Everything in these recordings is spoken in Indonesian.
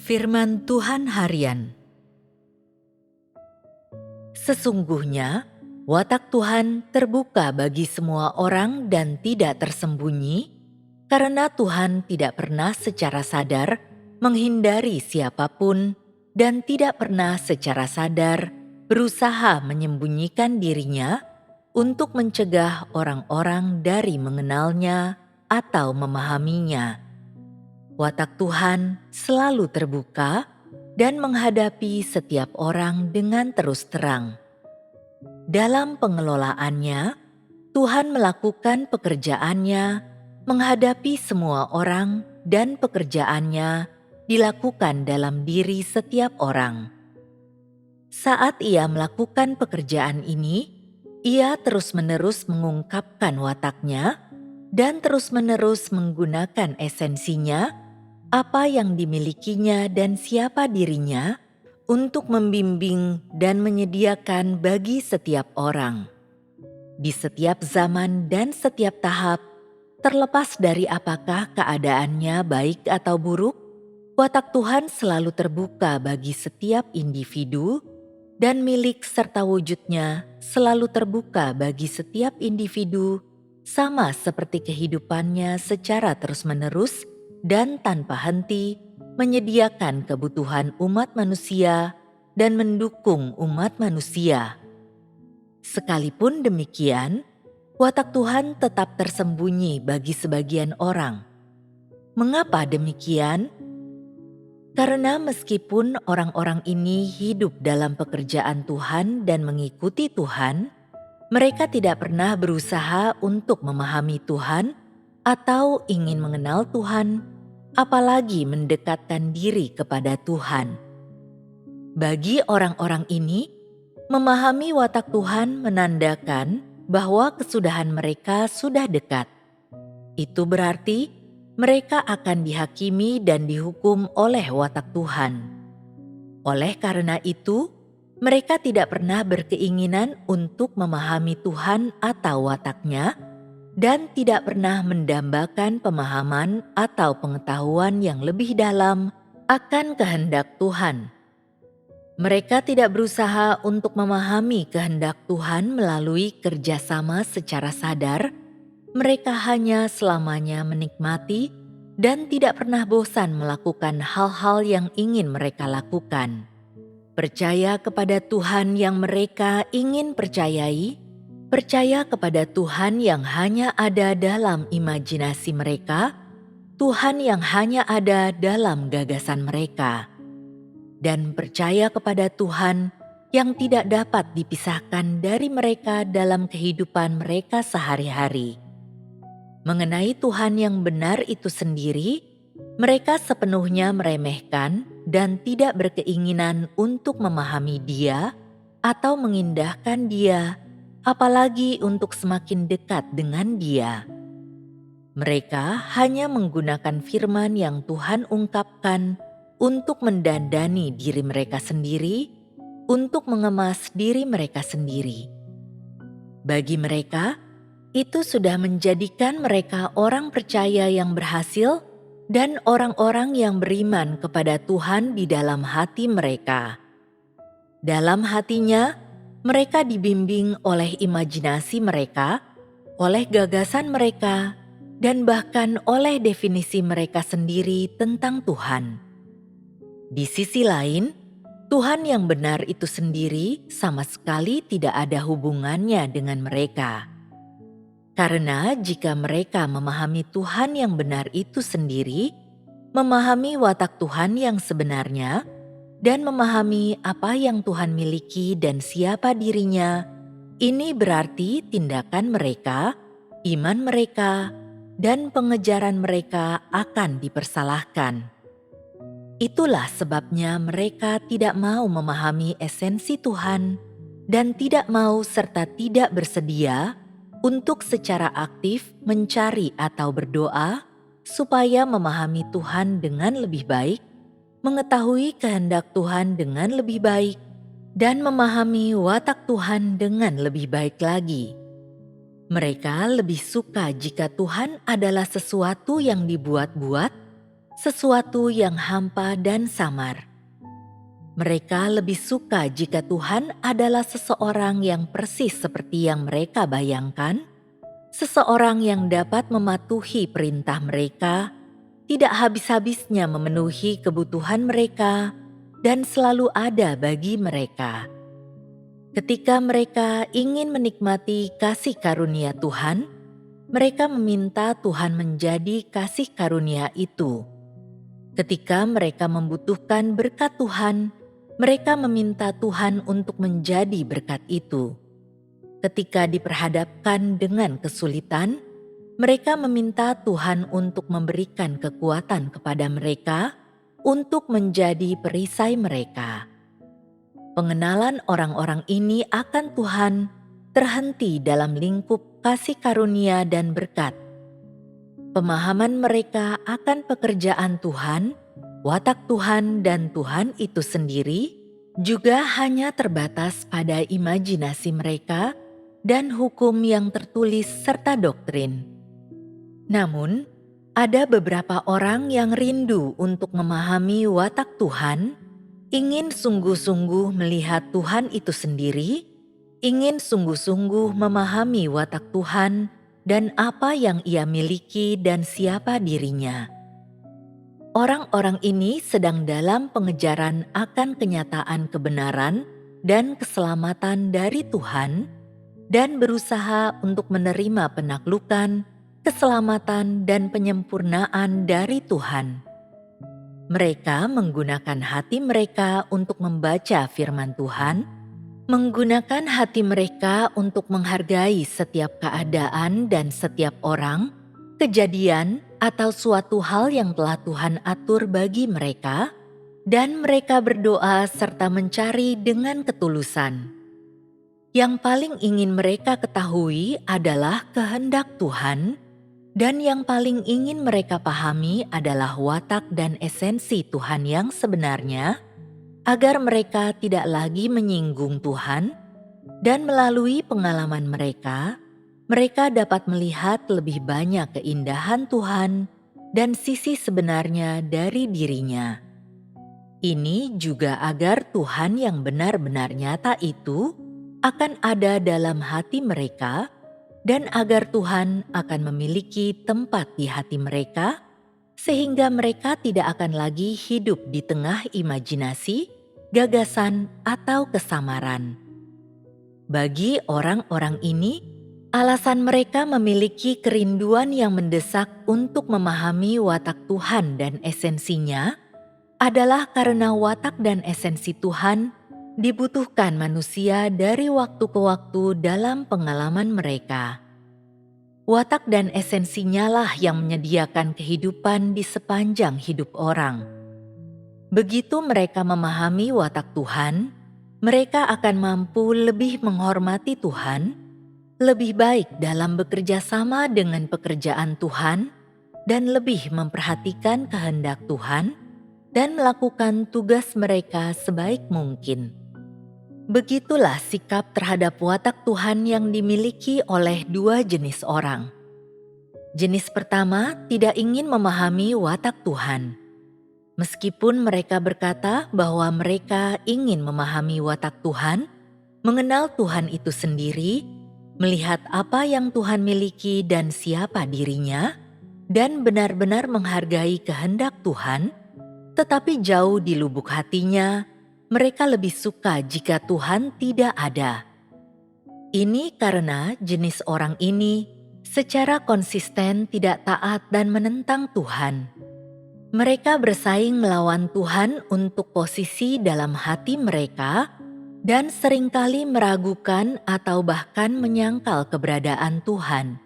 Firman Tuhan Harian. Sesungguhnya, watak Tuhan terbuka bagi semua orang dan tidak tersembunyi, karena Tuhan tidak pernah secara sadar menghindari siapapun dan tidak pernah secara sadar berusaha menyembunyikan dirinya untuk mencegah orang-orang dari mengenalnya atau memahaminya. Watak Tuhan selalu terbuka dan menghadapi setiap orang dengan terus terang. Dalam pengelolaannya, Tuhan melakukan pekerjaannya, menghadapi semua orang, dan pekerjaannya dilakukan dalam diri setiap orang. Saat Ia melakukan pekerjaan ini, Ia terus-menerus mengungkapkan wataknya dan terus-menerus menggunakan esensinya, apa yang dimilikinya dan siapa dirinya, untuk membimbing dan menyediakan bagi setiap orang. Di setiap zaman dan setiap tahap, terlepas dari apakah keadaannya baik atau buruk, watak Tuhan selalu terbuka bagi setiap individu, dan milik serta wujudnya selalu terbuka bagi setiap individu, sama seperti kehidupannya secara terus-menerus dan tanpa henti menyediakan kebutuhan umat manusia dan mendukung umat manusia. Sekalipun demikian, watak Tuhan tetap tersembunyi bagi sebagian orang. Mengapa demikian? Karena meskipun orang-orang ini hidup dalam pekerjaan Tuhan dan mengikuti Tuhan, mereka tidak pernah berusaha untuk memahami Tuhan atau ingin mengenal Tuhan, apalagi mendekatkan diri kepada Tuhan. Bagi orang-orang ini, memahami watak Tuhan menandakan bahwa kesudahan mereka sudah dekat. Itu berarti mereka akan dihakimi dan dihukum oleh watak Tuhan. Oleh karena itu, mereka tidak pernah berkeinginan untuk memahami Tuhan atau wataknya, dan tidak pernah mendambakan pemahaman atau pengetahuan yang lebih dalam akan kehendak Tuhan. Mereka tidak berusaha untuk memahami kehendak Tuhan melalui kerjasama secara sadar. Mereka hanya selamanya menikmati dan tidak pernah bosan melakukan hal-hal yang ingin mereka lakukan. Percaya kepada Tuhan yang mereka ingin percayai, percaya kepada Tuhan yang hanya ada dalam imajinasi mereka, Tuhan yang hanya ada dalam gagasan mereka, dan percaya kepada Tuhan yang tidak dapat dipisahkan dari mereka dalam kehidupan mereka sehari-hari. Mengenai Tuhan yang benar itu sendiri, mereka sepenuhnya meremehkan dan tidak berkeinginan untuk memahami Dia atau mengindahkan Dia, apalagi untuk semakin dekat dengan Dia. Mereka hanya menggunakan firman yang Tuhan ungkapkan untuk mendandani diri mereka sendiri, untuk mengemas diri mereka sendiri. Bagi mereka, itu sudah menjadikan mereka orang percaya yang berhasil dan orang-orang yang beriman kepada Tuhan di dalam hati mereka. Dalam hatinya, mereka dibimbing oleh imajinasi mereka, oleh gagasan mereka, dan bahkan oleh definisi mereka sendiri tentang Tuhan. Di sisi lain, Tuhan yang benar itu sendiri sama sekali tidak ada hubungannya dengan mereka. Karena jika mereka memahami Tuhan yang benar itu sendiri, memahami watak Tuhan yang sebenarnya, dan memahami apa yang Tuhan miliki dan siapa dirinya, ini berarti tindakan mereka, iman mereka, dan pengejaran mereka akan dipersalahkan. Itulah sebabnya mereka tidak mau memahami esensi Tuhan dan tidak mau serta tidak bersedia untuk secara aktif mencari atau berdoa supaya memahami Tuhan dengan lebih baik, mengetahui kehendak Tuhan dengan lebih baik, dan memahami watak Tuhan dengan lebih baik lagi. Mereka lebih suka jika Tuhan adalah sesuatu yang dibuat-buat, sesuatu yang hampa dan samar. Mereka lebih suka jika Tuhan adalah seseorang yang persis seperti yang mereka bayangkan, seseorang yang dapat mematuhi perintah mereka, tidak habis-habisnya memenuhi kebutuhan mereka, dan selalu ada bagi mereka. Ketika mereka ingin menikmati kasih karunia Tuhan, mereka meminta Tuhan menjadi kasih karunia itu. Ketika mereka membutuhkan berkat Tuhan, mereka meminta Tuhan untuk menjadi berkat itu. Ketika diperhadapkan dengan kesulitan, mereka meminta Tuhan untuk memberikan kekuatan kepada mereka untuk menjadi perisai mereka. Pengenalan orang-orang ini akan Tuhan terhenti dalam lingkup kasih karunia dan berkat. Pemahaman mereka akan pekerjaan Tuhan, watak Tuhan dan Tuhan itu sendiri juga hanya terbatas pada imajinasi mereka dan hukum yang tertulis serta doktrin. Namun, ada beberapa orang yang rindu untuk memahami watak Tuhan, ingin sungguh-sungguh melihat Tuhan itu sendiri, ingin sungguh-sungguh memahami watak Tuhan dan apa yang Ia miliki dan siapa dirinya. Orang-orang ini sedang dalam pengejaran akan kenyataan kebenaran dan keselamatan dari Tuhan dan berusaha untuk menerima penaklukan, keselamatan dan penyempurnaan dari Tuhan. Mereka menggunakan hati mereka untuk membaca firman Tuhan, menggunakan hati mereka untuk menghargai setiap keadaan dan setiap orang, kejadian, atau suatu hal yang telah Tuhan atur bagi mereka, dan mereka berdoa serta mencari dengan ketulusan. Yang paling ingin mereka ketahui adalah kehendak Tuhan, dan yang paling ingin mereka pahami adalah watak dan esensi Tuhan yang sebenarnya, agar mereka tidak lagi menyinggung Tuhan, dan melalui pengalaman mereka, mereka dapat melihat lebih banyak keindahan Tuhan dan sisi sebenarnya dari dirinya. Ini juga agar Tuhan yang benar-benar nyata itu akan ada dalam hati mereka, dan agar Tuhan akan memiliki tempat di hati mereka, sehingga mereka tidak akan lagi hidup di tengah imajinasi, gagasan, atau kesamaran. Bagi orang-orang ini, alasan mereka memiliki kerinduan yang mendesak untuk memahami watak Tuhan dan esensinya adalah karena watak dan esensi Tuhan dibutuhkan manusia dari waktu ke waktu dalam pengalaman mereka. Watak dan esensinya lah yang menyediakan kehidupan di sepanjang hidup orang. Begitu mereka memahami watak Tuhan, mereka akan mampu lebih menghormati Tuhan, lebih baik dalam bekerja sama dengan pekerjaan Tuhan, dan lebih memperhatikan kehendak Tuhan, dan melakukan tugas mereka sebaik mungkin. Begitulah sikap terhadap watak Tuhan yang dimiliki oleh dua jenis orang. Jenis pertama tidak ingin memahami watak Tuhan. Meskipun mereka berkata bahwa mereka ingin memahami watak Tuhan, mengenal Tuhan itu sendiri, melihat apa yang Tuhan miliki dan siapa dirinya, dan benar-benar menghargai kehendak Tuhan, tetapi jauh di lubuk hatinya, mereka lebih suka jika Tuhan tidak ada. Ini karena jenis orang ini secara konsisten tidak taat dan menentang Tuhan. Mereka bersaing melawan Tuhan untuk posisi dalam hati mereka dan seringkali meragukan atau bahkan menyangkal keberadaan Tuhan.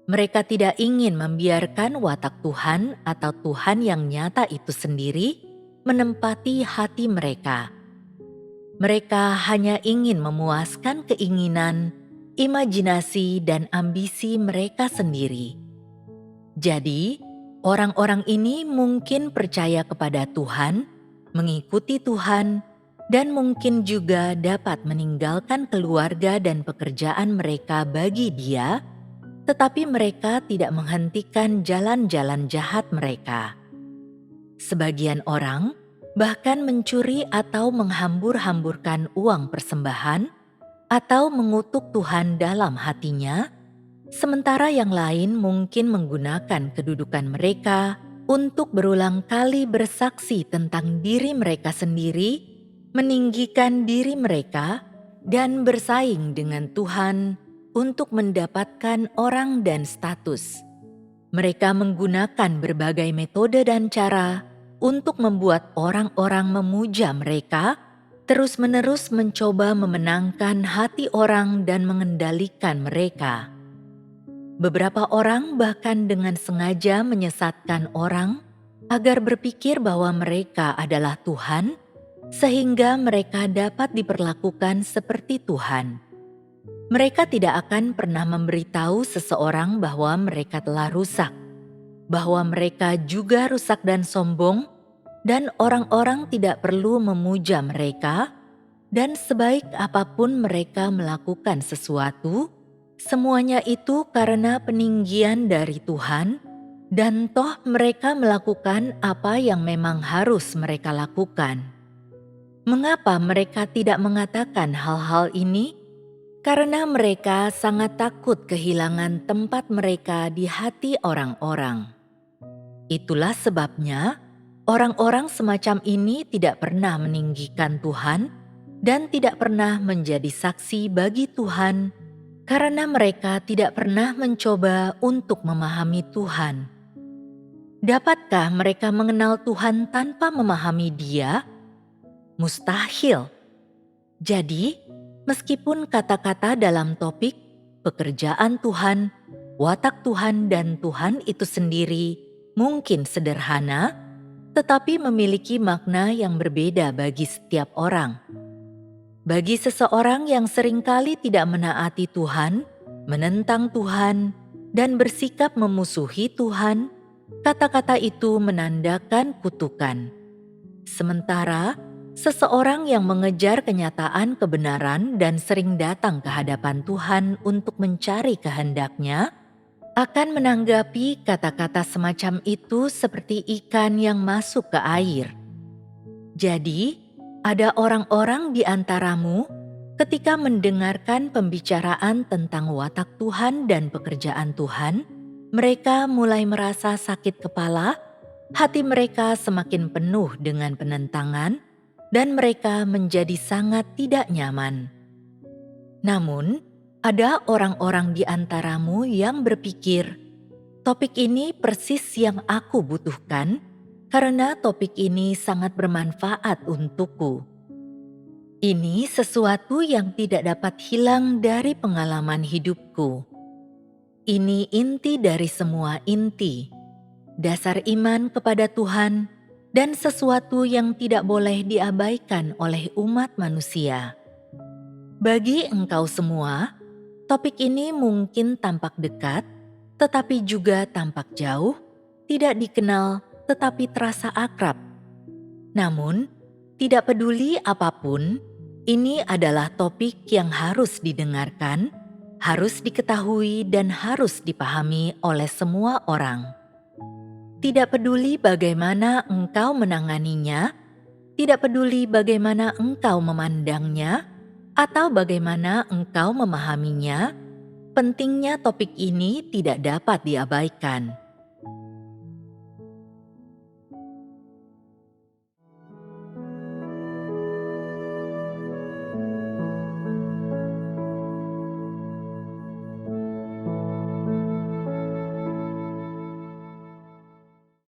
Mereka tidak ingin membiarkan watak Tuhan atau Tuhan yang nyata itu sendiri menempati hati mereka. Mereka hanya ingin memuaskan keinginan, imajinasi, dan ambisi mereka sendiri. Jadi, orang-orang ini mungkin percaya kepada Tuhan, mengikuti Tuhan, dan mungkin juga dapat meninggalkan keluarga dan pekerjaan mereka bagi Dia, tetapi mereka tidak menghentikan jalan-jalan jahat mereka. Sebagian orang bahkan mencuri atau menghambur-hamburkan uang persembahan atau mengutuk Tuhan dalam hatinya, sementara yang lain mungkin menggunakan kedudukan mereka untuk berulang kali bersaksi tentang diri mereka sendiri, meninggikan diri mereka, dan bersaing dengan Tuhan untuk mendapatkan orang dan status. Mereka menggunakan berbagai metode dan cara untuk membuat orang-orang memuja mereka, terus-menerus mencoba memenangkan hati orang dan mengendalikan mereka. Beberapa orang bahkan dengan sengaja menyesatkan orang agar berpikir bahwa mereka adalah Tuhan, sehingga mereka dapat diperlakukan seperti Tuhan. Mereka tidak akan pernah memberitahu seseorang bahwa mereka telah rusak, bahwa mereka juga rusak dan sombong, dan orang-orang tidak perlu memuja mereka, dan sebaik apapun mereka melakukan sesuatu, semuanya itu karena peninggian dari Tuhan, dan toh mereka melakukan apa yang memang harus mereka lakukan. Mengapa mereka tidak mengatakan hal-hal ini? Karena mereka sangat takut kehilangan tempat mereka di hati orang-orang. Itulah sebabnya orang-orang semacam ini tidak pernah meninggikan Tuhan dan tidak pernah menjadi saksi bagi Tuhan, karena mereka tidak pernah mencoba untuk memahami Tuhan. Dapatkah mereka mengenal Tuhan tanpa memahami Dia? Mustahil. Jadi, meskipun kata-kata dalam topik pekerjaan Tuhan, watak Tuhan, dan Tuhan itu sendiri mungkin sederhana, tetapi memiliki makna yang berbeda bagi setiap orang. Bagi seseorang yang seringkali tidak menaati Tuhan, menentang Tuhan, dan bersikap memusuhi Tuhan, kata-kata itu menandakan kutukan. Sementara seseorang yang mengejar kenyataan kebenaran dan sering datang ke hadapan Tuhan untuk mencari kehendak-Nya, akan menanggapi kata-kata semacam itu seperti ikan yang masuk ke air. Jadi, ada orang-orang di antaramu ketika mendengarkan pembicaraan tentang watak Tuhan dan pekerjaan Tuhan, mereka mulai merasa sakit kepala, hati mereka semakin penuh dengan penentangan, dan mereka menjadi sangat tidak nyaman. Namun, ada orang-orang di antaramu yang berpikir, topik ini persis yang aku butuhkan, karena topik ini sangat bermanfaat untukku. Ini sesuatu yang tidak dapat hilang dari pengalaman hidupku. Ini inti dari semua inti, dasar iman kepada Tuhan, dan sesuatu yang tidak boleh diabaikan oleh umat manusia. Bagi engkau semua, topik ini mungkin tampak dekat, tetapi juga tampak jauh, tidak dikenal, tetapi terasa akrab. Namun, tidak peduli apapun, ini adalah topik yang harus didengarkan, harus diketahui, dan harus dipahami oleh semua orang. Tidak peduli bagaimana engkau menanganinya, tidak peduli bagaimana engkau memandangnya, atau bagaimana engkau memahaminya, pentingnya topik ini tidak dapat diabaikan.